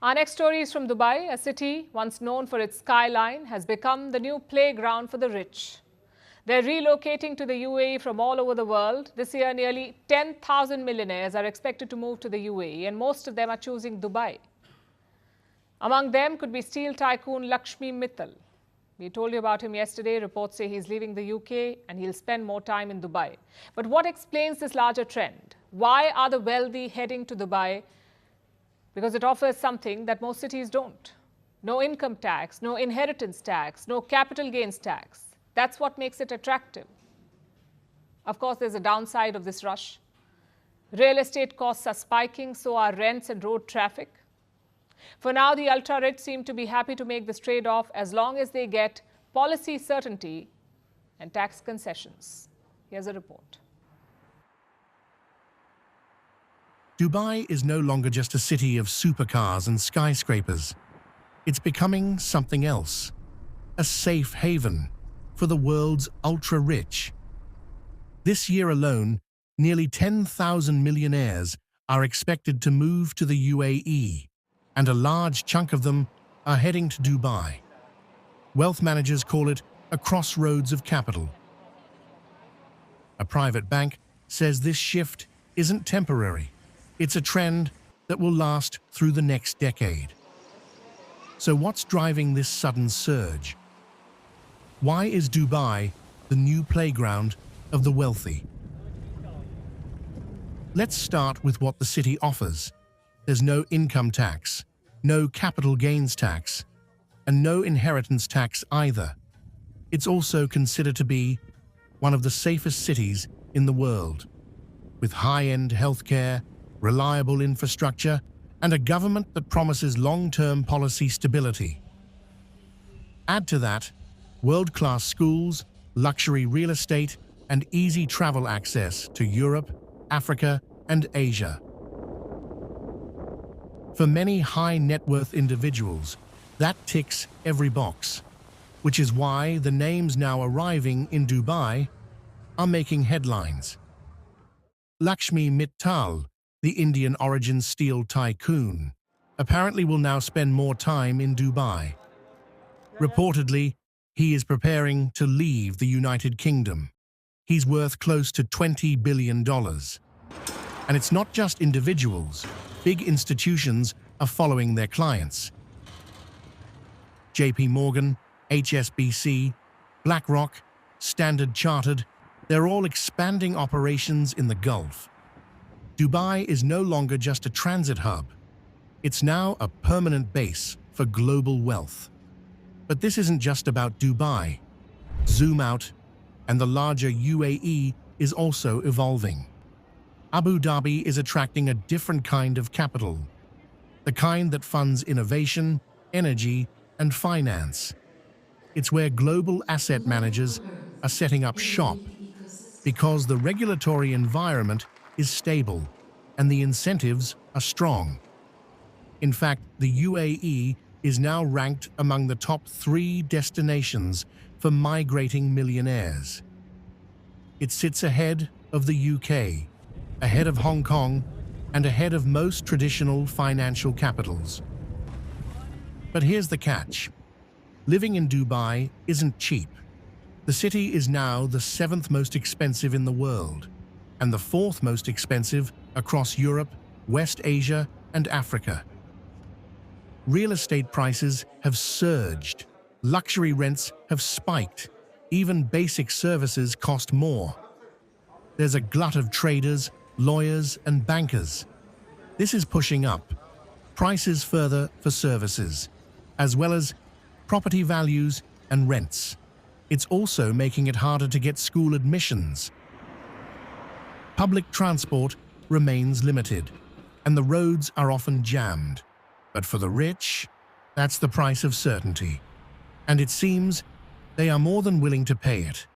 Our next story is from Dubai. A city once known for its skyline has become the new playground for the rich. They're relocating to the UAE from all over the world. This year, nearly 10,000 millionaires are expected to move to the UAE, and most of them are choosing Dubai. Among them could be steel tycoon Lakshmi Mittal. We told you about him yesterday. Reports say he's leaving the UK and he'll spend more time in Dubai. But what explains this larger trend? Why are the wealthy heading to Dubai? Because it offers something that most cities don't. No income tax, no inheritance tax, no capital gains tax. That's what makes it attractive. Of course, there's a downside of this rush. Real estate costs are spiking, so are rents and road traffic. For now, the ultra-rich seem to be happy to make this trade-off as long as they get policy certainty and tax concessions. Here's a report. Dubai is no longer just a city of supercars and skyscrapers. It's becoming something else, a safe haven for the world's ultra-rich. This year alone, nearly 10,000 millionaires are expected to move to the UAE, and a large chunk of them are heading to Dubai. Wealth managers call it a crossroads of capital. A private bank says this shift isn't temporary. It's a trend that will last through the next decade. So what's driving this sudden surge? Why is Dubai the new playground of the wealthy? Let's start with what the city offers. There's no income tax, no capital gains tax, and no inheritance tax either. It's also considered to be one of the safest cities in the world, with high-end healthcare, reliable infrastructure, and a government that promises long-term policy stability. Add to that world-class schools, luxury real estate, and easy travel access to Europe, Africa, and Asia. For many high-net-worth individuals, that ticks every box, which is why the names now arriving in Dubai are making headlines. Lakshmi Mittal, the Indian-origin steel tycoon, apparently will now spend more time in Dubai. Reportedly, he is preparing to leave the United Kingdom. He's worth close to $20 billion. And it's not just individuals. Big institutions are following their clients. JP Morgan, HSBC, BlackRock, Standard Chartered, they're all expanding operations in the Gulf. Dubai is no longer just a transit hub. It's now a permanent base for global wealth. But this isn't just about Dubai. Zoom out, and the larger UAE is also evolving. Abu Dhabi is attracting a different kind of capital, the kind that funds innovation, energy, and finance. It's where global asset managers are setting up shop because the regulatory environment is stable and the incentives are strong. In fact, the UAE is now ranked among the top 3 destinations for migrating millionaires. It sits ahead of the UK, ahead of Hong Kong, and ahead of most traditional financial capitals. But here's the catch. Living in Dubai isn't cheap. The city is now the 7th most expensive in the world, and the 4th most expensive across Europe, West Asia, and Africa. Real estate prices have surged. Luxury rents have spiked. Even basic services cost more. There's a glut of traders, lawyers, and bankers. This is pushing up prices further for services, as well as property values and rents. It's also making it harder to get school admissions. Public transport remains limited, and the roads are often jammed. But for the rich, that's the price of certainty. And it seems they are more than willing to pay it.